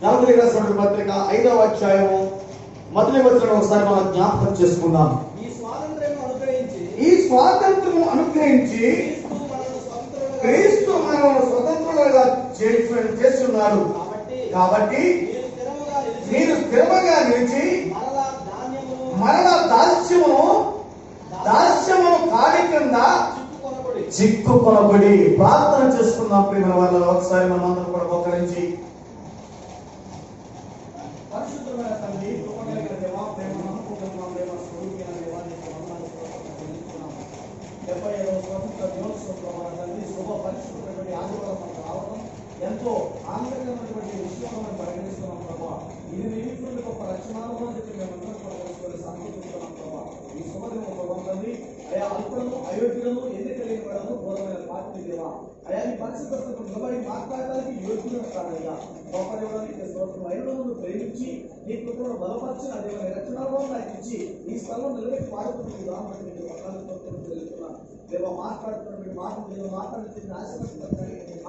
గలతీయులకు రాసినటువంటి పత్రిక 5వ అధ్యాయము మొదటి వచనం ఒకసారి మనం జ్ఞాపకం చేసుకుందాం. ఈ స్వాతంత్రము అనుగ్రహించి క్రీస్తు మనల్ని స్వతంత్రులుగా చేసి ఉన్నాడు. కాబట్టి మీరు స్థిరముగా నిలిచి మరణ దాస్యమును కాడి కింద చిక్కుకొనబడి ప్రార్థన చేసుకుందాం. ప్రియమైన వాళ్ళ ఒకసారి మనం అందరం కూడా మోకరించి పరిశుద్ధమైన తండ్రి, కృపగలిగిన దేవా, ప్రేమ నమ్మకమైన దేవా, స్వరూపమైన దేవా, నీకు వందనాలు చెల్లిస్తున్నాము. 75వ స్వతంత్ర దినోత్సవం మన తండ్రి శుభ పరిశుద్ధమైనటువంటి ఆదివారం మనకు రావడం ఎంతో ఆనందకరమైనటువంటి విషయం మనం పరిగణిస్తున్నాం ప్రభావ. ఇది నిమిత్తులు గొప్ప రక్షణాలను చెప్పి మేమందరం కూడా తెలుసుకొని సంతోషిస్తున్నాం ప్రభావ. ఈ శుభదినం ప్రభావ తండ్రి, అయా అల్పులను అయోగ్యులను ఎన్ని కలిగిన వాడను ఘోరమైన పార్టీ దేవా, అయా నీ పరిశుద్ధతను నిలబడి మాట్లాడడానికి యోగ్యులను కాదయ్యా. గొప్ప దేవానికి స్తోత్రం. ఐదులను ప్రేమించి నీ కృపను బలపరిచిన దేవ రక్షణలో నాకు ఇచ్చి ఈ స్థలం నిలబెట్టి వాడుతున్నది కాబట్టి నీకు స్తోత్రం తెలుస్తున్నాను. దేవ మాట్లాడుతున్న మాటలు నేను మాట్లాడుతున్న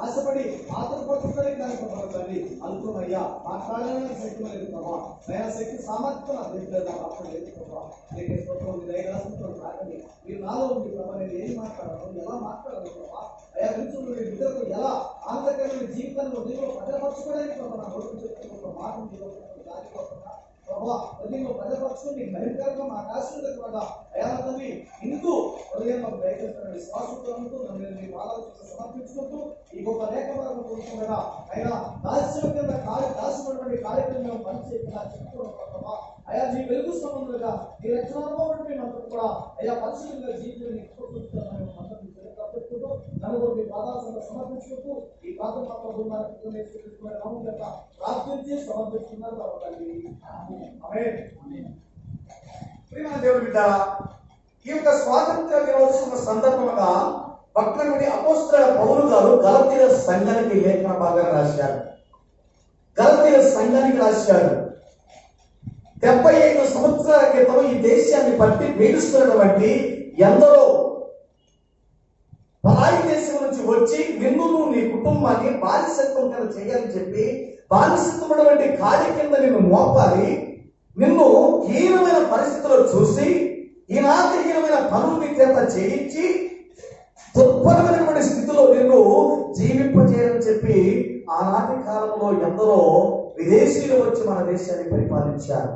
ఆశపడి ఆతరపడుతుందని దానికి తండ్రి అల్పమయ్యా మాట్లాడాలని శక్తి లేదు ప్రభావ. దయా శక్తి సామర్థ్యం రాకండి. మీరు నాలో ఉంది ప్రభావ, నేను ఏం మాట్లాడాను, ఎలా మాట్లాడాలి ప్రభావ, అయా విషయంలో బిడ్డలకు ఎలా ఆనందకరమైన జీవితంలో నీలో భద్రపరచుకోవడానికి ప్రభావ నా నోటు చెప్తున్న మాట ప్రభావ దీనిలో భద్రపరచుకుని భయంకరంగా మా ఆశీర్వదకుండా అయా తల్లి ఇందు హృదయంలో దయచేస్తున్న విశ్వాసంతో నన్ను మీ పాదాలు సమర్పించుకుంటూ ఈ గొప్ప లేఖలను కోరుకుండగా అయినా దాస్యం కింద దాసినటువంటి కార్యక్రమం పనిచేయకుండా చెప్పుకోవడం ప్రభావ. అయా నీ వెలుగు సంబంధంగా నీ రక్షణాత్మక మంత్రం కూడా అయా పరిశుద్ధంగా జీవితాన్ని పెట్టుకుంటూ నలుగురు మీ పాదాలను సమర్పించుకుంటూ ఈ పాదపత్ర బృందాన్ని ప్రార్థించి సమర్పిస్తున్నారు కాబట్టి దేవుడి బిడ్డ, ఈ యొక్క స్వాతంత్ర దినోత్సవ సందర్భంగా భక్తుడి అపోస్తలుడైన పౌలు గారు గలతీయుల సంఘానికి లేఖన భాగాన్ని రాశారు. గలతీయుల సంఘానికి రాశారు. 75 సంవత్సరాల క్రితం ఈ దేశాన్ని పట్టి పీడిస్తున్నటువంటి ఎందరో పరాయి దేశం నుంచి వచ్చి నిన్ను నీ కుటుంబాన్ని బానిసత్వం కింద చేయాలని చెప్పి బానిసత్వమైనటువంటి కాడి కింద నిన్ను మోపాలి, నిన్ను హీనమైన పరిస్థితుల్లో చూసి ఈనాటి హీనమైన పనులు నీ చేత చేయించి దుర్భరమైనటువంటి స్థితిలో నిన్ను జీవింపజేయాలని చెప్పి ఆనాటి కాలంలో ఎందరో విదేశీయులు వచ్చి మన దేశాన్ని పరిపాలించారు.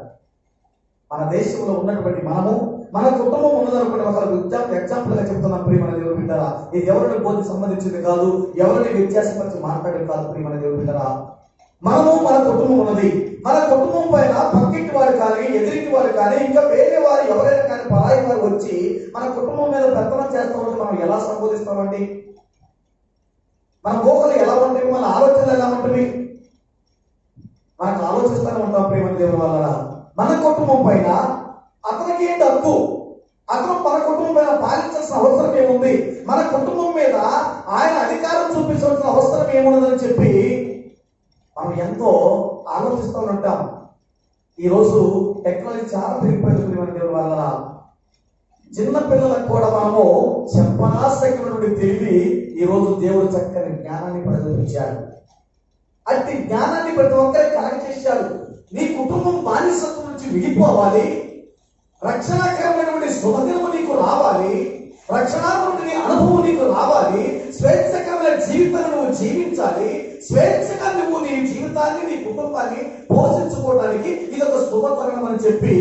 మన దేశంలో ఉన్నటువంటి మనము మన కుటుంబం ఉన్నదనుకుంటే ఒకరికి ఎగ్జాంపుల్ గా చెప్తున్నాం. ప్రియమైన దేవుడు బిడ్డరా, ఇది ఎవరిని బోధి సంబంధించింది కాదు, ఎవరిని వ్యత్యాసపరిచి మాట్లాడేది కాదు. ప్రియమైన దేవుడు బిడ్డరా, మనము మన కుటుంబం ఉన్నది. మన కుటుంబం పైన పక్కింటి వారు కానీ ఎదురింటి వారు కానీ ఇంకా వేరే వారు ఎవరైనా కానీ పరాయి వారు వచ్చి మన కుటుంబం మీద పెత్తనం చేస్తామంటే మనం ఎలా సంబోధిస్తామండి? మన పోకలు ఎలా ఉంటాయి, మన ఆలోచనలు ఎలా ఉంటుంది? మనకు ఆలోచిస్తూనే ఉంటాం. ప్రియమైన దేవుడు వల్ల మన కుటుంబం పైన అతనికి ఏంటి హక్కు, అతను మన కుటుంబం పైన పాలించాల్సిన అవసరం ఏముంది, మన కుటుంబం మీద ఆయన అధికారం చూపించాల్సిన అవసరం ఏమున్నదని చెప్పి మనం ఎంతో ఆలోచిస్తూ ఉంటాం. ఈరోజు టెక్నాలజీ చాలా పెరిగిపోయింది. మన దేవుడు వల్ల చిన్న పిల్లలకు కూడా మనము చెప్పనాశక్తి తెలివి ఈరోజు దేవుడు చక్కని జ్ఞానాన్ని ప్రదర్శించాడు. అట్టి జ్ఞానాన్ని ప్రతి ఒక్కరికి కనెక్ట్ చేశాడు. నీ కుటుంబం బానిసత్వం నుంచి విడిపోవాలి, రక్షణకరమైనటువంటి శుభదినము నీకు రావాలి, రక్షణాత్మక అనుభవం నీకు రావాలి, స్వేచ్ఛకరమైన జీవితాన్ని నువ్వు జీవించాలి, స్వేచ్ఛగా నువ్వు నీ జీవితాన్ని నీ కుటుంబాన్ని పోషించుకోవడానికి ఇది ఒక శుభతరుణం అని చెప్పి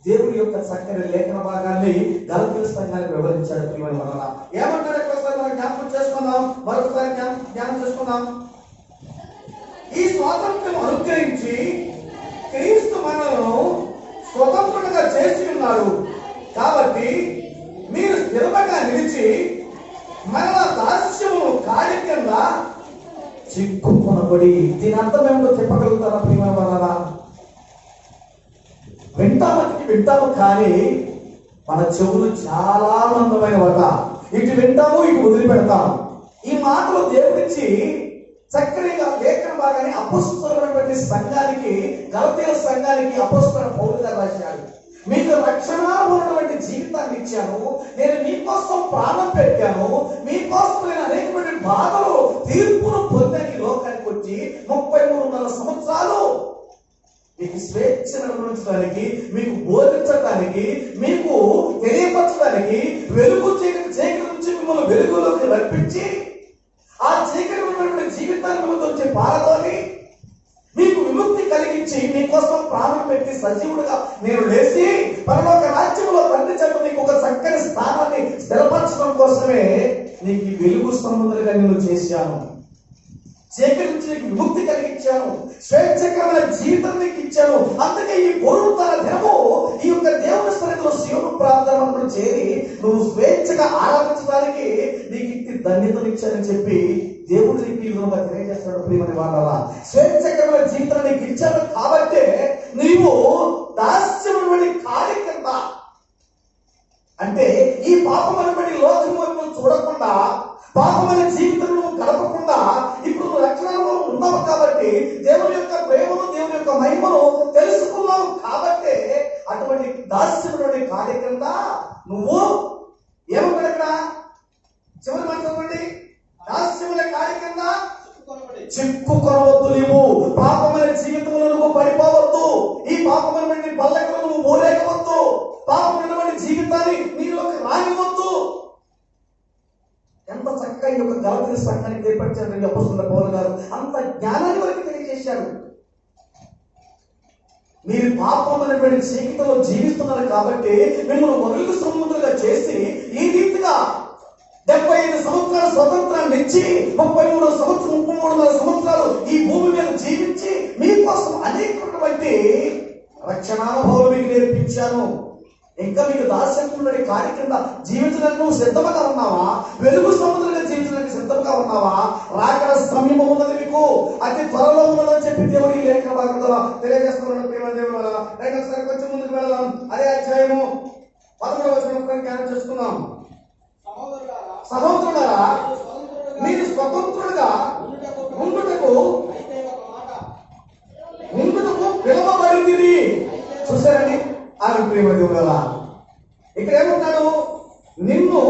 దేవుడి యొక్క చక్కని లేఖన భాగాన్ని గలతీయుల సంఘానికి వివరించాడు. ఏమంటారు ఒకసారి మనం జ్ఞాపకం చేసుకుందాం, మరొకసారి జ్ఞానం చేసుకుందాం. ఈ స్వాతంత్ర్యం అనుగ్రహించి క్రీస్తు మనలను స్వతంత్రులుగా చేసి ఉన్నాడు. కాబట్టి మీరు స్థిరంగా నిలిచి మరణ దాస్యమును కాడి కింద చిక్కుకొనబడి. దీని అర్థం ఏమిటో చెప్పగలుగుతారా? ప్రియమైన వాళ్ళ వింటాము కానీ మన చెవులు చాలా ఆనందమైనవట. ఇటు వింటాము, ఇటు వదిలిపెడతాము. ఈ మాటలు దేవుడిచ్చి చక్కనిగా లేఖన భాగాన్ని అపోస్తలుడైనటువంటి సంఘానికి, గలతీయుల సంఘానికి అపోస్తలుడైన పౌలు గారు రాశాడు. మీకు రక్షణ ఉన్నటువంటి జీవితాన్ని ఇచ్చాను, నేను మీకోసం ప్రాణం పెట్టాను, మీకోసం నేను అనేకమైన బాధలు తీర్పును పొందని లోకానికి వచ్చి 33 23 సంవత్సరాలు మీకు స్వేచ్ఛను అనుభవించడానికి, మీకు బోధించడానికి, మీకు తెలియపరచడానికి, వెలుగు చీకటి నుంచి మిమ్మల్ని వెలుగులోకి రప్పించి ఆ చీకటి జీవితాన్ని వచ్చే పారదోని మీకు విముక్తి కలిగించి మీకోసం ప్రాణం పెట్టి సజీవుడుగా నేను లేచి పరలోక రాజ్యంలో తండ్రి చెట్టు నీకు ఒక చక్కని స్థానాన్ని స్థిరపరచడం కోసమే నీకు ఈ వెలుగు సంబంధులుగా నేను చేశాను. చీకటి నుంచి నీకు విముక్తి కలిగించాను. స్వేచ్ఛకరమైన జీవితం నీకు ఇచ్చాను. అందుకే ఈ పునరుత్థాన దినము ఈ యొక్క దేవుని సన్నిధిలో శివుని ప్రార్థనలు చేరి నువ్వు స్వేచ్ఛగా ఆరాధించడానికి నీకు ఇట్టి ధన్యతనిచ్చానని చెప్పి దేవుడు నీకు ఈ విధంగా తెలియజేస్తాడు. ప్రియమని వాళ్ళ స్వేచ్ఛకరమైన జీవితాన్ని నీకు ఇచ్చాను కాబట్టే నీవు దాస్యమైన కాడి కింద, అంటే ఈ పాపమైనటువంటి లోకము చూడకుండా, పాపమైన జీవితం గడపకుండా ఇప్పుడు నువ్వు రక్షణలో ఉన్నావు కాబట్టి, దేవుని యొక్క ప్రేమను, దేవుని యొక్క మహిమను తెలుసుకున్నావు కాబట్టి అటువంటి దాస్యమైనటువంటి కాడి కింద నువ్వు ఏమంటాడు ఇక్కడ చివరి మాట చదవండి. దాస్యముల కాడి కింద చిక్కుకొనవద్దు. నీవు పాపమైన జీవితంలో నువ్వు పడిపోవద్దు. ఈ పాపమైనటువంటి బల్లెకలు నువ్వు మోలేకవద్దు. పాపమైనటువంటి జీవితాన్ని నీలోకి రానివద్దు. ఎంత చక్కగా ఈ యొక్క గలతీ సంఘానికి ఏర్పరిచారు అపోస్తలుడైన పౌలు గారు. అంత జ్ఞానాన్ని వరకు తెలియజేశారు. మీరు పాపమైనటువంటి చీకటిలో జీవిస్తున్నారు కాబట్టి మిమ్మల్ని మొదలు సంబంధులుగా చేసి ఈ రీతిగా 75 సంవత్సరాల స్వతంత్రాన్ని ఇచ్చి 33 సంవత్సరాలు ఈ భూమి మీద జీవించి మీకోసం అనేకటువంటి రక్షణానుభవాలు మీకు నేర్పించాను. ఇంకా మీకు దాస్యత్వంలోని కాడి కింద జీవించడానికి నువ్వు సిద్ధంగా ఉన్నావా? వెలుగు సముద్రంగా జీవించడానికి సిద్ధంగా ఉన్నావా? రాకడ సమయం ఉన్నది, మీకు అతి త్వరలో ఉన్నదని చెప్పి దేవుడి లేఖన భాగంలో తెలియజేస్తున్నాడు. ప్రేమ దేవుడు వల్ల ఒకసారి కొంచెం ముందుకు వెళ్దాం. అదే అధ్యాయము 11వ వచనం ధ్యానం చేసుకుందాం. సహోదరులారా, మీరు స్వతంత్రులుగా ఉండుటకు పిలువబడింది. చూసారండి ఆయన ప్రేమ దేవుల ఇక్కడ ఏమంటాడు? నిన్ను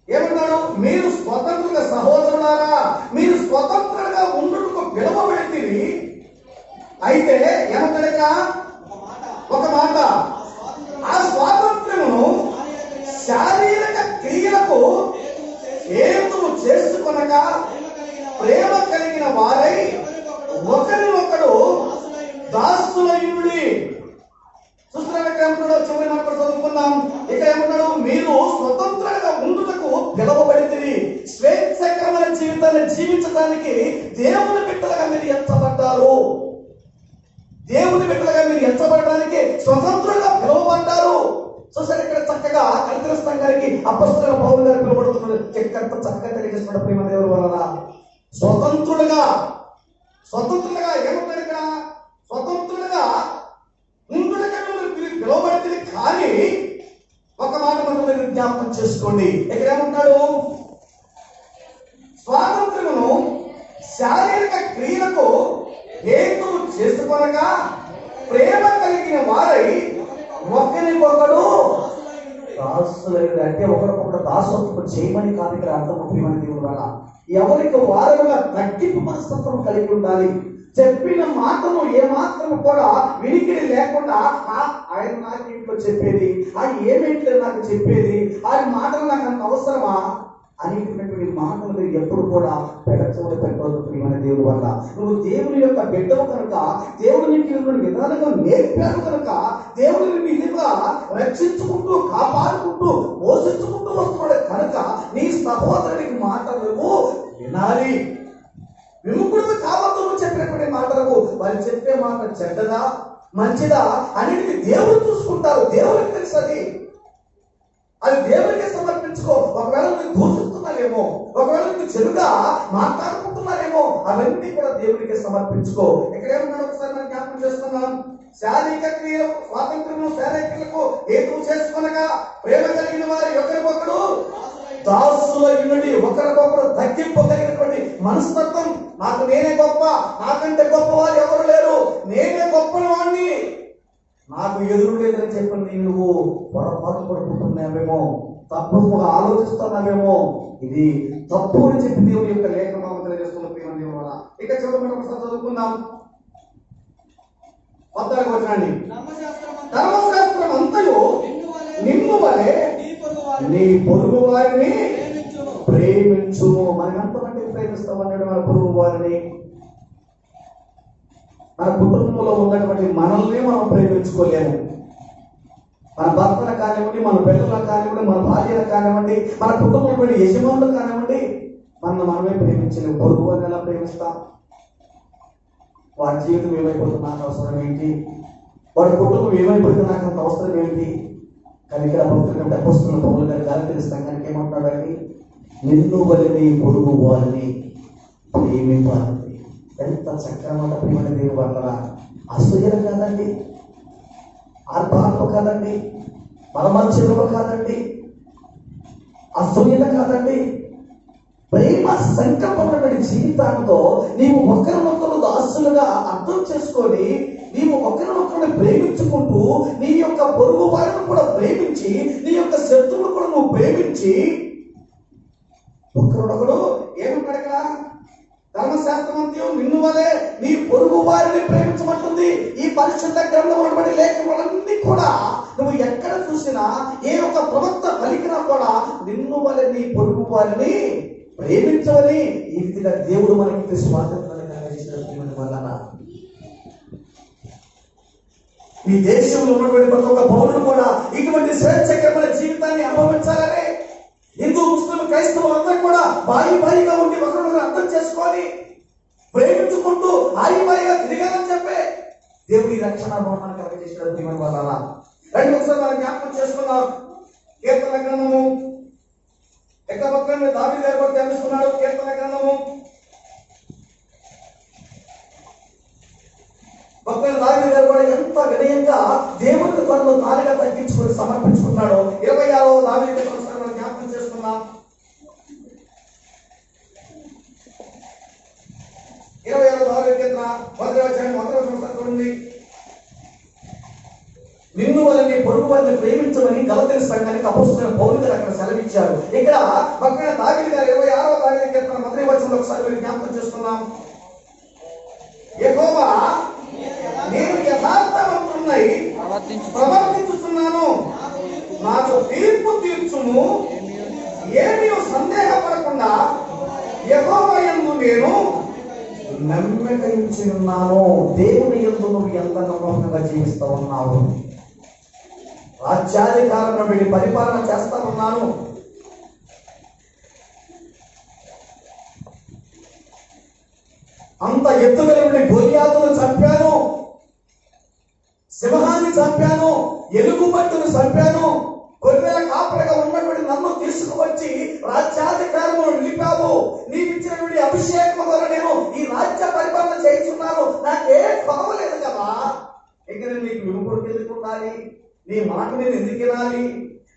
ఏమంటాడు? మీరు స్వతంత్రులుగా, సహోదరులారా మీరు స్వతంత్రులుగా ఉండుటకు పిలువబడింది. అయితే ఏమంటాడు ఇక్కడ ఒక మాట, ఆ స్వాతంత్ర్యమును శారీరక క్రియలకు హేతువు చేసుకొనక ప్రేమ కలిగిన వారై ఒకరినొకడు దాసులయుడి. చూస్తున్నాడు ఇక్కడ ఏమంటాడు? చివరి మాట చదువుకుందాం. ఇక్కడ ఏమంటాడు? మీరు స్వతంత్రంగా ఉండుటకు పిలువబడింది. స్వేచ్ఛకరమైన జీవితాన్ని జీవించడానికి దేవుని బిడ్డలుగా మీరు ఎంచబడ్డారు. దేవుని బిడ్డలుగా మీరు ఎంచబడడానికి స్వతంత్రంగా పిలువబడ్డారు. చూసారు ఇక్కడ చక్కగా కల్పిన సంఘానికి అపోస్తలుడైన పౌలు గారు పిలువబడుతున్నాడు. ఎంత చక్కగా తెలియజేస్తున్నాడు ప్రేమ దేవుని వలన. స్వతంత్రులుగా ఏమంటాడు ఇక్కడ? స్వతంత్రులుగా ఉండుటకు పిలువబడింది. కానీ ఒక మాట మనం జ్ఞాపకం చేసుకోండి. ఇక్కడ ఏమంటాడు? స్వాతంత్ర్యమును శారీరక క్రియలకు హేతువు చేసుకొనగా ప్రేమ కలిగిన వారై ఒకరికొకడు దాసులైన. అంటే ఒకరికొకరు దాసత్వం చేయమని కాదు ఇక్కడ అర్థం. ప్రియమైన దేవుని వల్ల ఎవరికి వారుగా తగ్గింపు మనస్తత్వం కలిగి ఉండాలి. చెప్పిన మాటను ఏమాత్రం కూడా వినికిడి లేకుండా ఆయన నాకు ఇంట్లో చెప్పేది, ఆయన ఏమేంటి నాకు చెప్పేది, ఆయన మాటలు నాకు అంత అవసరమా అనేటువంటి మాటలు మీరు ఎప్పుడు కూడా పెడచోడు పెట్టవద్దు. ప్రియమైన దేవుని వల్ల నువ్వు దేవుని యొక్క బిడ్డవు కనుక, దేవుడు నీకు విధానంగా నేర్పాడు కనుక, దేవుడిని నిజంగా రక్షించుకుంటూ కాపాడుకుంటూ పోషించుకుంటూ వస్తున్నాడు కనుక నీ సహోదరునికి మాటలు వినాలి. విముఖుడు కావద్దు. నువ్వు చెప్పినటువంటి మాటలకు వాళ్ళు చెప్పే మాట చెడ్డదా మంచిదా అనేది దేవుడు చూసుకుంటారు. దేవుడికి తెలుసు. అది దేవుడికి సమర్పించుకో. ఒకవేళ నువ్వు దూషిస్తున్నారేమో, ఒకవేళ నువ్వు చెడుగా మాట్లాడుకుంటున్నారేమో, అవన్నీ కూడా దేవుడికి సమర్పించుకో. ఇక్కడ ఏమన్నా ఒకసారి మనం జ్ఞాపకం చేస్తున్నాం. శారీరక క్రియలకు స్వాతంత్ర్యము శారీరకలకు హేతువు చేసుకొనగా ప్రేమ కలిగిన వారి ఒకరికొకడు దాసులయుడి. ఒకరికొకరు తగ్గింపగలిగినటువంటి మనస్తత్వం. నాకు నేనే గొప్ప, నాకంటే గొప్ప వారు ఎవరు లేరు, నేనే గొప్ప వాడిని, నాకు ఎదురు లేదని చెప్పి నువ్వు పొరపాటు పడుకుంటున్నావేమో, తప్పుగా ఆలోచిస్తున్నావేమో, ఇది తప్పు అని చెప్పి దేవుని యొక్క లేఖనం తెలియజేస్తున్న ప్రియమైన దేవుని వల్ల. ఇక చివరి మాట ఒకసారి చదువుకుందాం. 14వ వచనాన్ని. ధర్మశాస్త్రం అంతయు నిన్ను వలె నీ పొరుగు వారిని ప్రేమించుము. మనం ఎంతమంది ప్రేమిస్తామన్నాడు మన పొరుగు వారిని? మన కుటుంబంలో ఉన్నటువంటి మనల్ని మనం ప్రేమించుకోలేము. మన భర్తలు కానివ్వండి, మన పిల్లలు కానివ్వండి, మన భార్యలు కానివ్వండి, మన కుటుంబంలో యజమానులు కానివ్వండి, మనమే ప్రేమించలేము. పొరుగు వారిని ఎలా ప్రేమిస్తాం? వాడి జీవితం ఏమైపోతుంది నాకు అవసరం ఏంటి? వాడి కుటుంబం ఏమైపోతుంది నాకు అంత అవసరం ఏంటి? కానీ ఇక్కడ భక్తులు అపోస్తలుల పౌలు గారి గాలతీయుల సంఘానికి ఏమంటున్నాడండి? నిన్ను వలె నీ పొరుగు వారిని ప్రేమించాలి. ఎంత చక్కనమాట ప్రేమ దేవుని వల్ల. అసూయలు కాదండి, ఆర్భాటం కాదండి, మనమర్చలు కాదండి, అసూయలు కాదండి. ప్రేమ సంకల్పమైన జీవితాలతో నీవు ఒకరినొకరు దాసులుగా అర్థం చేసుకొని నీవు ఒకరినొకరిని ప్రేమించుకుంటూ నీ యొక్క పొరుగు వారిని కూడా ప్రేమించి నీ యొక్క శత్రువులు కూడా నువ్వు ప్రేమించి ఒకరినొకరు ఏమంటాడు ఇక్కడ? ధర్మశాస్త్రమంత్యం నిన్ను వలె నీ పొరుగు వారిని ప్రేమించమంటుంది. ఈ పరిశుద్ధ గ్రంథం అనబడి లేఖనాలన్నీ కూడా నువ్వు ఎక్కడ చూసినా ఏ ఒక ప్రవక్త పలికినా కూడా నిన్ను వలె నీ పొరుగు వారిని ప్రేమించవని ఈ విధంగా దేవుడు మనకి స్వాతంత్రాన్ని కలిగించిన వలన ఈ దేశంలో ఉన్నటువంటి ప్రతి ఒక్క పౌరుడు కూడా ఇటువంటి స్వేచ్ఛకరమైన జీవితాన్ని అనుభవించాలని హిందూ ముస్లిం క్రైస్తవులు అందరూ కూడా భారీగా ఉండి ఒకరినొకరు అర్థం చేసుకొని ప్రేమించుకుంటూ భారీగా తిరగాలని చెప్పే దేవుడి రక్షణ మనకు కలిగించిన దేవుని వలన. రెండు ఒకసారి మనం జ్ఞాపకం చేసుకున్నాం. కీర్తన గ్రంథము ఎక్కడ పక్కన దావీదు గారు కూడా తెలుసుకున్నాడు. కీర్తన గ్రంథము పక్కన దావీదు గారు కూడా ఎంత వినయంగా దేవుడికి తనను తానుగా తగ్గించుకొని సమర్పించుకున్నాడు. 26వ దావీదు మనం జ్ఞాపకం చేసుకున్నాం. 26వ దావీదు కీర్తన 1వ చూడండి. నిన్ను వల్ల నీ పొరుగు వారిని ప్రేమించమని గలతీయుల సంఘానికి అపోస్తలుడైన పౌలు గారు అక్కడ సెలవిచ్చారు. ఇక్కడ పక్కన దావీదు గారు 26వ దావీదు కీర్తన 1వ వచనంలో ఒకసారి జ్ఞాపకం చేసుకున్నాం. యెహోవా నేను యథార్థవంతుడై ప్రవర్తించుతున్నాను, నాకు తీర్పు తీర్చుము, ఏమీ సందేహపడకుండా యెహోవా యందు నేను నమ్మిక ఉంచి ఉన్నాను. దేవుని యందు నువ్వు ఎంత నమ్మకంగా జీవిస్తూ ఉన్నావు. రాజ్యాధికారంలో వెళ్ళి పరిపాలన చేస్తా ఉన్నాను. అంత ఎత్తుగా ఉండి గొలియాతును చంపాను, సింహాన్ని చంపాను, ఎలుగుబంటును చంపాను, గొర్రెల కాపరిగా ఉన్నటువంటి నన్ను తీసుకువచ్చి రాజ్యాధికారంలో నిలిపావు. నీకు ఇచ్చినటువంటి అభిషేకం ద్వారా నేను ఈ రాజ్య పరిపాలన చేస్తున్నాను. నాకే కొదవలేదు కదా. ఇక నేను నీకు విముఖుడికి ఎందుకు ఉండాలి? నీ మాట నేను ఎందుకు వినాలి?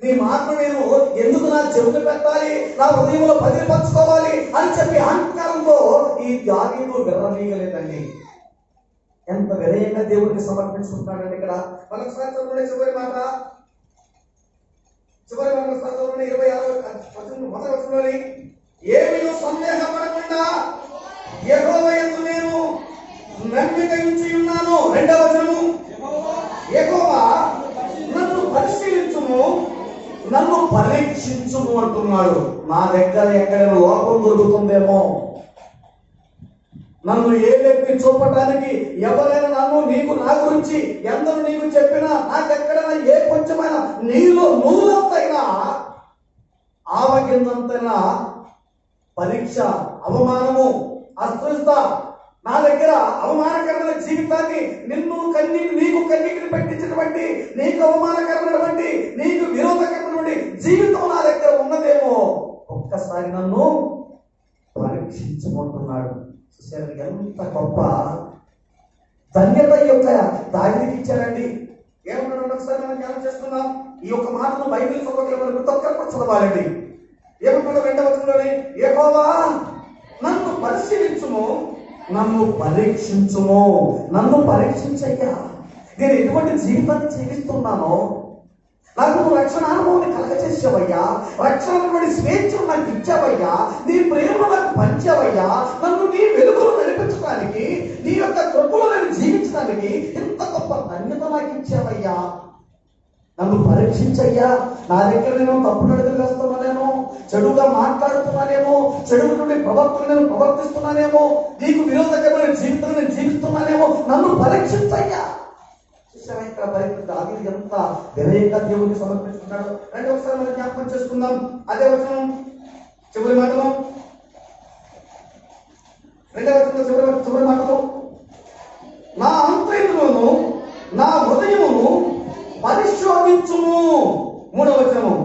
నీ మాటను నేను ఎందుకు నా చెవులు పెట్టాలి? నా హృదయంలో పదిలిపరచుకోవాలి అని చెప్పి అహంకారంతో ఈ దావీదు విర్రవీయలేదండి. ఎంత వినయంగా దేవుడికి సమర్పించుకుంటున్నాడండి. ఇక్కడ మరొకసారి చదవండి చివరి మాట 26వ వచనంలోని ఏమీ సందేహపడకుండా యెహోవా యందు నేను నమ్మిక ఉంచి ఉన్నాను. 2వ వచనము యెహోవా నన్ను పరిశీలించుము, నన్ను పరీక్షించుము అంటున్నాడు. నా దగ్గర ఎక్కడైనా లోపం దొరుకుతుందేమో, నన్ను ఏ వ్యక్తి చూపటానికి ఎవరైనా నన్ను నీకు నా గురించి ఎందరూ నీకు చెప్పినా నాకెక్కడైనా ఏ కొంచెమైన నీలో నూలంతైనా ఆవగిందంతైనా పరీక్ష, అవమానము, అస్పృశ్యత, నా దగ్గర అవమానకరమైన జీవితాన్ని నీకు కన్నీటిని పెట్టించినటువంటి, నీకు అవమానకరమైనటువంటి, నీకు విరోధకరమైనటువంటి జీవితం నా దగ్గర ఉన్నదేమో ఒక్కసారి నన్ను పరీక్షించుకుంటున్నాడు. చూసారు ఎంత గొప్ప ధన్యత యొక్క దావీదుకి ఇచ్చారండి. ఏమన్నాడు ఒకసారి మనం ధ్యానం చేస్తున్నాం. ఈ యొక్క మాటను బైబిల్ చదవగల మనం ప్రతి ఒక్కరు చదవాలండి. ఏమన్నాడు 2వ వచనంలోనే యెహోవా నన్ను పరిశీలించుము, నన్ను పరీక్షించుము. నన్ను పరీక్షించయ్యా, నేను ఎటువంటి జీవితాన్ని జీవిస్తున్నానో, నాకు నువ్వు రక్షణ అనుభవాన్ని కలగచేసావయ్యా, రక్షణ స్వేచ్ఛను నాకు ఇచ్చావయ్యా, నీ ప్రేమను నాకు పంచావయ్యా, నన్ను నీ వెలుగులో నడిపించడానికి, నీ యొక్క కృపలో నేను జీవించడానికి ఎంత గొప్ప ధన్యత నాకు ఇచ్చావయ్యా. నన్ను పరీక్షించయ్యా. నా దగ్గర నేను తప్పుడు అడుగులు వేస్తున్నానేమో, చెడుగా మాట్లాడుతున్నానేమో, చెడు నుండి ప్రవర్తన నేను ప్రవర్తిస్తున్నానేమో, నీకు విరోధకరమైన జీవితం నేను జీవిస్తున్నానేమో, నన్ను పరీక్షించయ్యా. ఇక్కడ పరిస్థితి దావీదు ఎంత వినయంగా దేవుడిని సమర్పించుకున్నాడు. రండి ఒకసారి మనం జ్ఞాపకం చేసుకుందాం. అదే వచనం చివరి మాటలు, 2వ వచనం చివరి మాటలు, నా అంతరంగమును నా హృదయమును పరిశోధించుము. 3వ వచనము,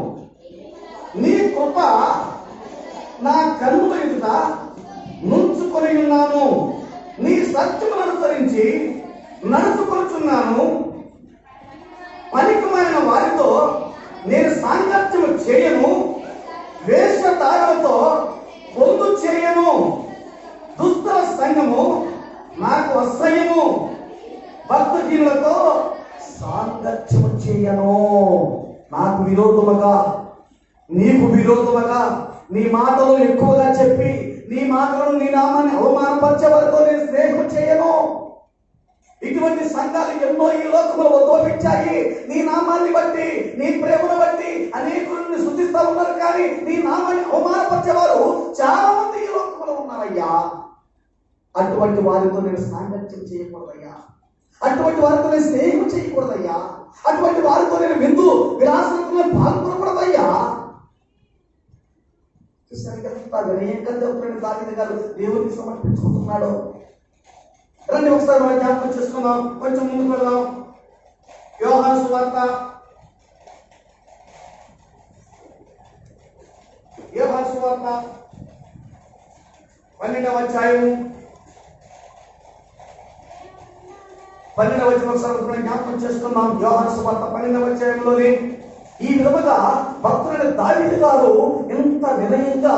నీ కృప నా కన్నుల ఎదుట నుంచుకొని ఉన్నాను, నీ సత్యమును అనుసరించి నడుచుకొనుచున్నాను, పనికిమైన వారితో నేను సాంగత్యము చేయను, వేషధారులతో పొందు చేయను, దుస్తుల సంఘము నాకు అసహ్యము, భక్తజీవులతో సాంగత్యము చేయను. నాకు విరోధముగా, నీకు విరోధముగా నీ మాటలు ఎక్కువగా చెప్పి, నీ మాటలను, నీ నామాన్ని అవమానపరిచే వారితో నేను స్నేహం చేయను. ఇటువంటి సంఘాలు ఎన్నో ఈ లోకంలో ఉద్భవించాయి. నీ నామాన్ని బట్టి, నీ ప్రేమను బట్టి అనేకులను స్తుతిస్తూ ఉన్నారు, కానీ నీ నామాన్ని అవమానపరిచేవారు చాలా మంది ఈ లోకంలో ఉన్నారయ్యా. అటువంటి వారితో నేను సాంగత్యం చేయకూడదయ్యా, అటువంటి వారితో నేను స్నేహం చేయకూడదయ్యా, అటువంటి వారితో నేను విందు విలాసంలో పాల్గొనకూడదయ్యా. వినయంగా దావీదు గారు దేవునికి సమర్పించుకుంటున్నాడు. రండి ఒకసారి మనం జ్ఞాపకం చేసుకుందాం, కొంచెం ముందుకు వెళ్దాం. యోహాను సువార్త 12వ అధ్యాయము 12వ వచనం ఒకసారి మనం జ్ఞాపకం చేసుకుందాం. యోహాను సువార్త 12వ అధ్యాయంలోని ఈ విధముగా భక్తుడైన దావీదు గారు ఎంత వినయంగా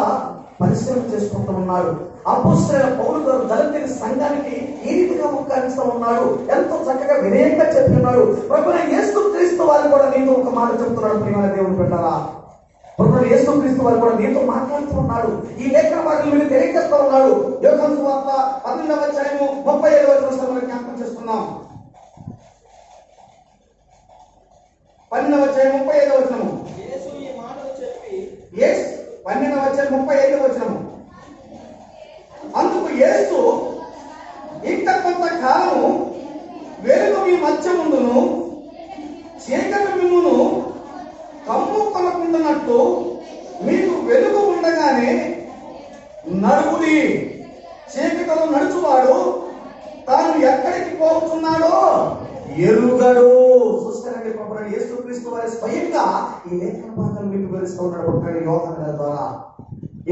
పరిశీలన చేసుకుంటూ ఉన్నాడు. అపోస్తలుడైన పౌలు గారు గలతీ సంఘానికి ఈ రీతిగా ముఖ్యాన్నిస్తూ ఉన్నాడు. ఎంతో చక్కగా వినయంగా చెప్తున్నాడు. ప్రభువైన యేసుక్రీస్తు వారు కూడా నీతో ఒక మాట చెప్తున్నాడు. ప్రియమైన దేవుని బిడ్డలారా, ప్రభువైన యేసుక్రీస్తు వారు కూడా నీతో మాట్లాడుతూ ఉన్నాడు. ఈ లేఖన మాటలు మీరు తెలియజేస్తూ ఉన్నాడు. యోహాను సువార్త 12వ అధ్యాయము 35వ వచనం మనం జ్ఞాపకం చేసుకుందాం. 12వ అధ్యాయం 35వ వచనము. యేసు ఈ మాటలు చెప్పి, 12వ అధ్యాయం 35వ వచనము, అందుకు యేసు ఇంత కొంతకాలము వెలుగు మీ మధ్య ఉండును, చీకటి మిమ్మును కమ్ముకొనకుండానట్టు మీకు వెలుగు ఉండగానే నడుగుడి. చీకటిలో నడుచువాడు తాను ఎక్కడికి పోతున్నాడో ఎరుగడు. చూస్తారండి, ప్రభువైన యేసుక్రీస్తు వారి స్వయంగా ఈ లేఖన భాగాన్ని మీకు వివరిస్తూ ఉన్నాడు ప్రభువైన యోహాను గారి ద్వారా.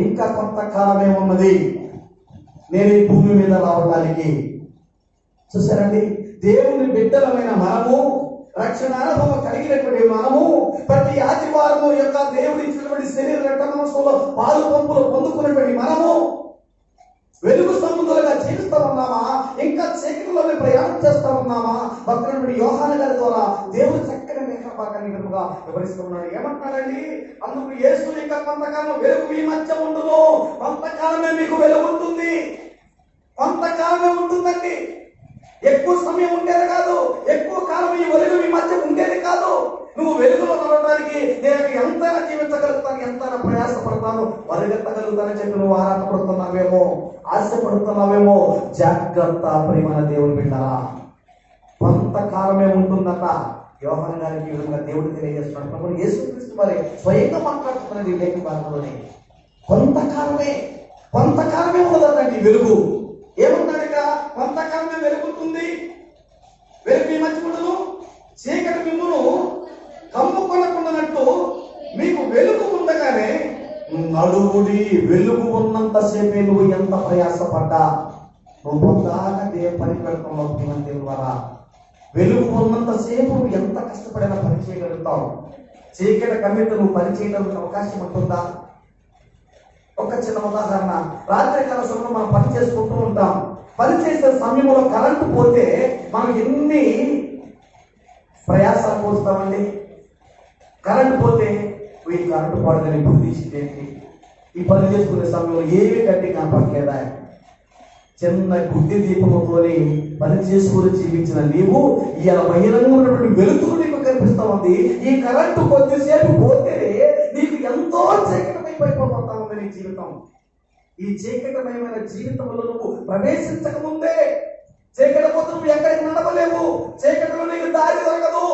ఇంకా కొంతకాలమే ఉన్నది నేను ఈ భూమి మీద రావడానికి. చూసారండి, దేవుని బిడ్డలమైన మనము, రక్షణ అనుభవం కలిగినటువంటి మనము, ప్రతి ఆదివారము యొక్క దేవుడి ఇచ్చినటువంటి శరీర రక్తమాంసంలో పాలు పంపులు పొందుకున్నటువంటి మనము వెలుగు సంబంధులుగా జీవిస్తా ఉన్నామా, ఇంకా చీకటిలోనే ప్రయాణం చేస్తా ఉన్నామా? భక్తుడు యోహాను గారి ద్వారా దేవుడు చక్కని లేఖన భాగాన్ని వివరిస్తున్నాడు. ఏమంటున్నాడండి? అందుకు యేసు ఇంకా కొంతకాలం వెలుగు మీ మధ్య ఉండును. కొంతకాలమే మీకు వెలుగు ఉంటుంది, కొంతకాలమే ఉంటుందండి. ఎక్కువ సమయం ఉండేది కాదు, ఎక్కువ కాలం ఈ వెలుగు మీ మధ్య ఉండేది కాదు. నువ్వు వెలుగులో నడవడానికి నేను ఎంతైనా జీవించగలుగుతాను, ఎంతైనా ప్రయాసపడతాను, పరిగెత్తగలుగుతానని చెప్పి నువ్వు ఆరాటపడుతున్నావేమో, ఆశపడుతున్నావేమో. జాగ్రత్త ప్రియమైన దేవుని బిడ్డలారా, కొంతకాలమే ఉంటుందట. యోహాను గారికి ఈ విధంగా దేవుడు తెలియజేస్తున్నాడు. ప్రభువు యేసుక్రీస్తు వారి స్వయంగా మాట్లాడుతున్నది ఈ లేఖన భాగంలోనే. కొంతకాలమే ఉన్నదండి వెలుగు. ఏమన్నాడు ఇక్కడ? కొంతకాలమే వెలుగుతుంది, వెలుగు మీ మధ్య ఉండదు, చీకటి మిమ్మును కమ్ముకొనకుండానట్టు మీకు వెలుగు ఉండగానే నడుగుడి. వెలుగు ఉన్నంతసేపే నువ్వు ఎంత ప్రయాసపడ్డా నువ్వు పొందాక పనికి పెడుతున్నావు. దేవుని ద్వారా వెలుగు ఉన్నంతసేపు నువ్వు ఎంత కష్టపడినా పని చేయగలుగుతావు. చీకటి కమ్మితో నువ్వు పని చేయడానికి అవకాశం ఉంటుందా? ఒక చిన్న ఉదాహరణ, రాత్రికాల సమయంలో మనం పని చేసుకుంటూ ఉంటాం. పని చేసే సమయంలో కరెంటు పోతే మనం ఎన్ని ప్రయాసాలు పోస్తామండి. కరెంటు పోతే ఈ కరెంటు పోడదని బుద్ధి తీసిందేంటి? ఈ పని చేసుకునే సమయంలో ఏమీ గట్టి కనపడలేదా? చిన్న గుడ్డి దీపముతోని పని చేసుకుని జీవించిన నీవు ఇలా బహిరంగమైనటువంటి వెలుతురు నీకు కనిపిస్తా ఉంది. ఈ కరెంటు కొద్దిసేపు పోతే నీకు ఎంతో చీకటమైపోతా ఉంది నీ జీవితం. ఈ చీకటమయమైన జీవితంలో నువ్వు ప్రవేశించక ముందే చీకటి పోతే నువ్వు ఎక్కడికి నడవలేవు. చీకటిలో నీకు దారి దొరకదు.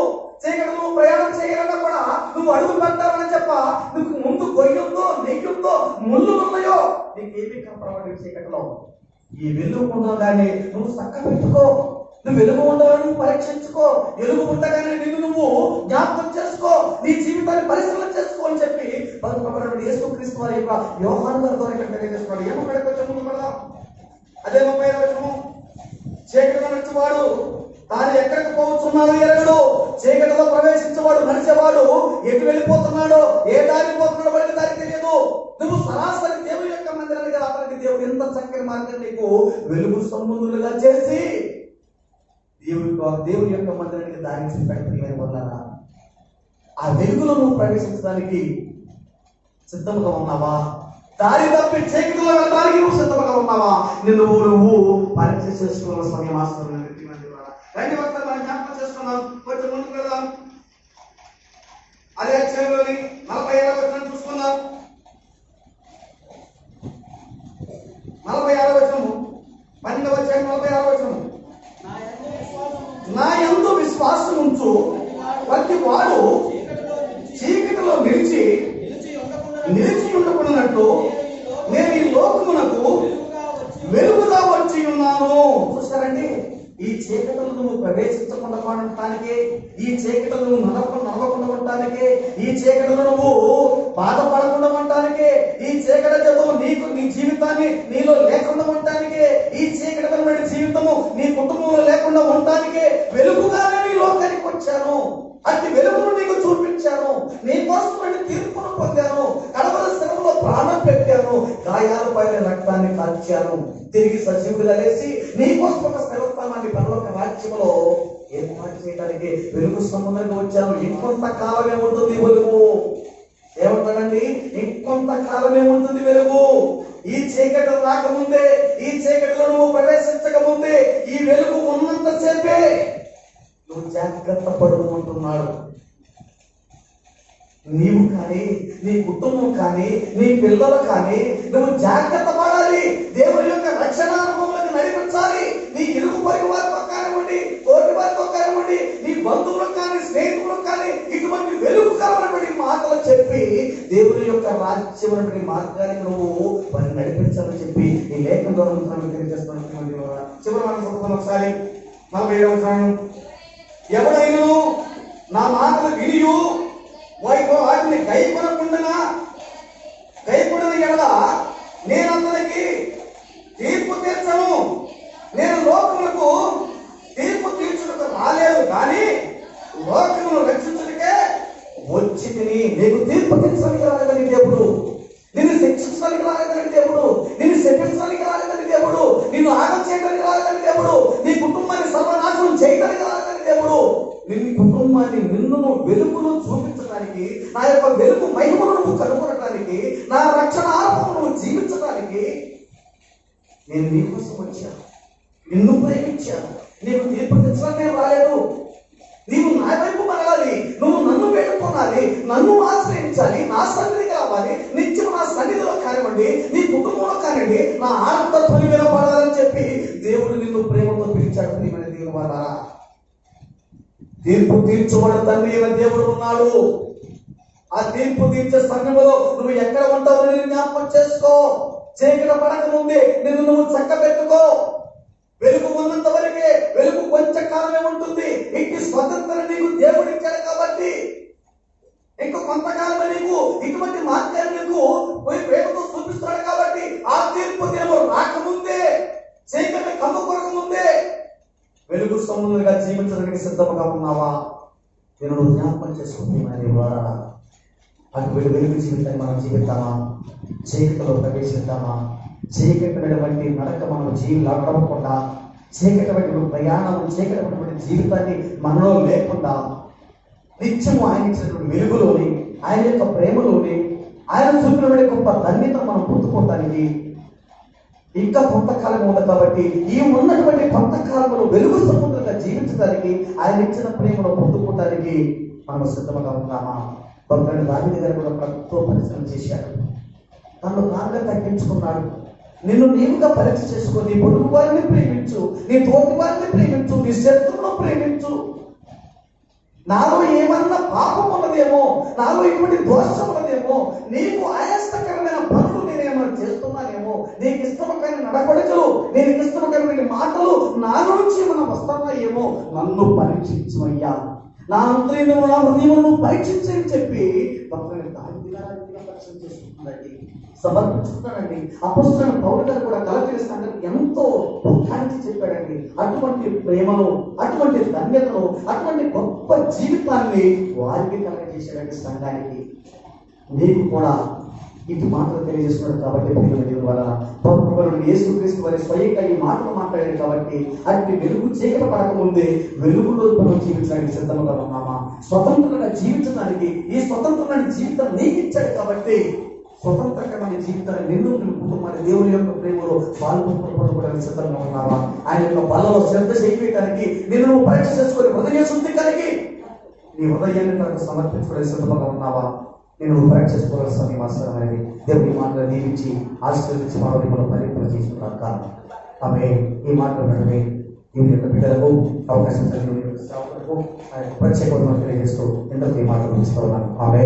చీకటి నువ్వు ప్రయాణం చేయాలన్నా కూడా నువ్వు అడుగు పెట్టాలని చెప్ప నువ్వు ముందు గొయ్యుందో నెయ్యుందో ముళ్ళు ఉన్నాయో నీకేమీ కనపడవాలి చీకటిలో. ఈ వెలుగు ఉండగానే నువ్వు చక్క పెట్టుకో. నువ్వు వెలుగు ఉండగానే పరీక్షించుకో. వెలుగు ఉండగానే నిన్ను నువ్వు జ్ఞాపకం చేసుకో. నీ జీవితాన్ని పరిశీలన చేసుకో అని చెప్పి యేసుక్రీస్తు వారి యొక్క యోహాను గారి ద్వారా ఇక్కడ తెలియజేస్తున్నాడు. ఏమో కొంచెం ముందు పడదాం. అదే 30వ వచనం. చీకటిలో నడిచేవాడు తాను ఎక్కడికి పోవచ్చున్నాడో ఎరగడు. చీకటిలో ప్రవేశించేవాడు నడిచేవాడు ఎటు వెళ్ళిపోతున్నాడో ఏ దారి పోతున్నాడో వాడికి దారి తెలియదు. నువ్వు సరాసరి దేవుని యొక్క మందిరానికి రావడానికి దేవుడు ఎంత చక్కని మార్గం నీకు వెలుగు సంబంధులుగా చేసి దేవుని యొక్క మందిరానికి దారి చూపెడుతున్న వల్ల ఆ వెలుగులో నువ్వు ప్రవేశించడానికి సిద్ధంగా ఉన్నావా? దారి తప్పి చీకటిలో వెళ్ళడానికి నువ్వు సిద్ధంగా ఉన్నావా? నువ్వు పరీక్ష చేసుకున్న సమయం ఆస్తున్న రండి ఒకసారి మనం జ్ఞాపకం చేసుకున్నాం. కొంచెం ముందుకు వెళ్దాం. అదే అధ్యాయంలోని 47వ వచనం చూసుకుందాం. 46వ వచనము 12వ అధ్యాయం 46వ వచనము. నా యందు విశ్వాసం ఉంచు ప్రతి వాడు చీకటిలో నిలిచి ఉండకున్నట్లు నేను ఈ లోకమునకు వెలుగుగా వచ్చి ఉన్నాను. చూస్తారండి, ఈ చీకటిలో నువ్వు ప్రవేశించకుండా ఉండటానికి, ఈ చీకటిలో నువ్వు నడవకుండా ఉండటానికి, ఈ చీకటిలో నువ్వు బాధపడకుండా ఉండటానికి, ఈ చీకటి చదువు నీకు నీ జీవితాన్ని నీలో లేకుండా ఉండటానికి, ఈ చీకటి జీవితము నీ కుటుంబంలో లేకుండా ఉండటానికి వెలుగుగానే నీ లోకానికి వచ్చాను. అట్టి వెలుగును నీకు చూపించాను. నీ కోసం తీర్పును పొందాను. కడవల శ్రమలో ప్రాణం పెట్టాను. గాయాల పైన రక్తాన్ని కాల్చాను. తిరిగి సజీవుడిగా లేసి నీ కోసం ఒక స్థిరత్వాన్ని పరలోక రాజ్యంలో ఏర్పాటు చేయడానికి వెలుగు సంబంధంగా వచ్చాను. ఇంకొంత కాలమే ఉంటుంది వెలుగు. ఏమంటాడండి? ఇంకొంత కాలమే ఉంటుంది వెలుగు. ఈ చీకటి రాకముందే, ఈ చీకటిలో నువ్వు ప్రవేశించక ముందే ఈ వెలుగు ఉన్నంత సేపే నువ్వు జాగ్రత్త పడుకుంటున్నాడు. నీవు కానీ, నీ కుటుంబం కానీ, నీ పిల్లలు కానీ నువ్వు జాగ్రత్త పడాలి. దేవుని యొక్క రక్షణ అనుభవంలోకి నడిపించాలి. నీ ఇరుగు పొరుగు వారితో కానివ్వండి, తోటి వారితో కానివ్వండి, నీ బంధువులకు కానీ, స్నేహితులకు కానీ ఇటువంటి వెలుగు కావాలన్నటువంటి మాటలు చెప్పి దేవుని యొక్క రాజ్యం మార్గాన్ని నువ్వు వారిని నడిపించాలని చెప్పి ఈ లేఖన ద్వారా తెలియజేస్తున్నటువంటి చివరి మనం ఒకసారి 47వ వచనం. ఎవడైనా నా మాటలు వినియు వాటిని గైకొనకుండన ఎడల నేను అతనికి తీర్పు తీర్చను. నేను లోకములకు తీర్పు తీర్చుటకు రాలేదు కానీ లోకమును రక్షించుటకే వచ్చి తిని. నీకు తీర్పు తీర్చడానికి రాలేదని దేవుడు, నిన్ను శిక్షించడానికి రాలేదని దేవుడు, నిన్ను శపించడానికి రాలేదని దేవుడు, నిన్ను ఆగం చేయడానికి రాలేదని దేవుడు, నీ కుటుంబాన్ని సర్వనాశనం చేయడానికి రాలేదని దేవుడు, నిన్ను కుటుంబాన్ని నిన్ను వెలుగును చూపించడానికి, నా యొక్క వెలుగు మహిమను నువ్వు కనుగొనడానికి, నా రక్షణ ఆరంభం నువ్వు జీవించడానికి నేను నీ కోసం వచ్చాను. నిన్ను ప్రేమించాను. నీకు తీర్పు తెచ్చడానికి నేను రాలేదు. నీవు నా వైపు మరలాలి. నువ్వు నన్ను వేడుకోవాలి, నన్ను ఆశ్రయించాలి, నా సన్నిధికి రావాలి. నిత్యం నా సన్నిధిలో కానివ్వండి, నీ కుటుంబంలో కానివ్వండి, నా ఆనంద ధ్వని వినపడాలని చెప్పి దేవుడు నిన్ను ప్రేమతో పిలిచాడు. ప్రియమైన దేవుని వారారా, తీర్పు తీర్చబడిన తండ్రి అయిన దేవుడు ఉన్నాడు. ఆ తీర్పు తీర్చే సమయంలో నువ్వు ఎక్కడ ఉంటావు అని జ్ఞాపకం చేసుకో. చీకటి పడక ముందే నిన్ను నువ్వు చక్క పెట్టుకో. వెలుగు ఉన్నంత వరకే, వెలుగు కొంచెం కాలమే ఉంటుంది. ఇంటి స్వతంత్రం నీకు దేవుడు ఇచ్చాడు కాబట్టి ఇంకో కొంతకాలమే నీకు ఇటువంటి మార్గాన్ని నీకు ప్రేమతో చూపిస్తాడు కాబట్టి ఆ తీర్పు దినము రాకముందే, చీకటి కమ్ముకొనక ముందే వెలుగు సంబంధంగా జీవించడానికి సిద్ధంగా ఉన్నావా? నేను జ్ఞాపకం చేసుకుంటున్నాను. అటు వెలుగు జీవితాన్ని మనం జీవిద్దామా? చీకటిలో ప్రవేశిద్దామా? చీకటినటువంటి నడక మనం నడవకుండా, చీకటి ప్రయాణం, చీకటి జీవితాన్ని మనలో లేకుండా నిత్యము ఆయన ఇచ్చినటువంటి వెలుగులోని, ఆయన యొక్క ప్రేమలోని, ఆయన చూపినటువంటి గొప్ప ధన్యత మనం పొందుకోవడానికి ఇంకా కొంతకాలం ఉంది కాబట్టి ఈ ఉన్నటువంటి కొంతకాలంలో వెలుగు సముద్రంగా జీవించడానికి, ఆయన ఇచ్చిన ప్రేమను పొందుకోవడానికి మనం సిద్ధంగా ఉన్నామా? భక్తుడు దావీదు గారు కూడా ఎంతో పరిశ్రమ చేశాడు. తను తానుగా తగ్గించుకున్నాడు. నిన్ను నీవుగా పరీక్ష చేసుకో. నీ పొరుగు వారిని ప్రేమించు, నీ తోటి వారిని ప్రేమించు, నీ శత్రువును ప్రేమించు. నాలో ఏమన్నా పాపం ఉన్నదేమో, నాలో ఎటువంటి దోషం ఉన్నదేమో, నీకు ఆయాసకరమైన పనులు నేనేమన్నా చేస్తున్నానేమో, నీకు ఇష్టమైన నడవడికలు, నేను ఇష్టమైన మాటలు నా నుంచి ఏమన్నా వస్తున్నాయేమో, నన్ను పరీక్షించమయ్యా, నా అంతర్యమును నా హృదయమును పరీక్షించని చెప్పి భక్తుని దావీదు గారు పరిశ్రమ చేసుకుంటున్నాడండి, సమర్పించుకున్నాడండి. అపొస్తలుడైన పౌలు గారు కూడా గలతీయుల సంఘానికి ఎంతో ఉద్ఘాటించి చెప్పాడండి. అటువంటి ప్రేమను, అటువంటి ధన్యతను, అటువంటి గొప్ప జీవితాన్ని వారికి కలగజేశాడండి సంఘానికి. నీకు కూడా ఇటు మాటలు తెలియజేస్తున్నాడు కాబట్టి దేవుని వల్ల పౌరుడు యేసుక్రీస్తు వారి స్వయంగా ఈ మాటలు మాట్లాడాడు కాబట్టి అట్టి వెలుగు చీకటి పడకముందే వెలుగులో మనం జీవించడానికి సిద్ధంగా ఉన్నామా? స్వతంత్రంగా జీవించడానికి ఈ స్వతంత్రమైన జీవితం నీకు ఇచ్చాడు కాబట్టి స్వతంత్రమైన జీవితాన్ని నిన్ను కుటుంబాన్ని దేవుని యొక్క ప్రేమలో పాల్గొనడానికి సిద్ధంగా ఉన్నావా? ఆయన యొక్క బలలో శ్రద్ధ చేయడానికి నిన్ను పరీక్ష చేసుకొని హృదయ శుద్ధి కలిగి నీ హృదయాన్ని తనకు సమర్పించుకోవడానికి సిద్ధంగా ఉన్నావా? నేను పరీక్ష చేసుకోవాల్సిన సమయం అవసరమైనది. దేవుని మాటలు దీవించి ఆశీర్వదించి మా హృదయంలో పరిపూర్ణ చేసుకున్నాక ఆమె ఈ మాటలు నడిపే దీని యొక్క బిడ్డలకు అవకాశం కలిగి ప్రత్యేక తెలియజేస్తూ ఎంతో ఈ మాటలు ఇస్తూ ఉన్నాను. ఆమె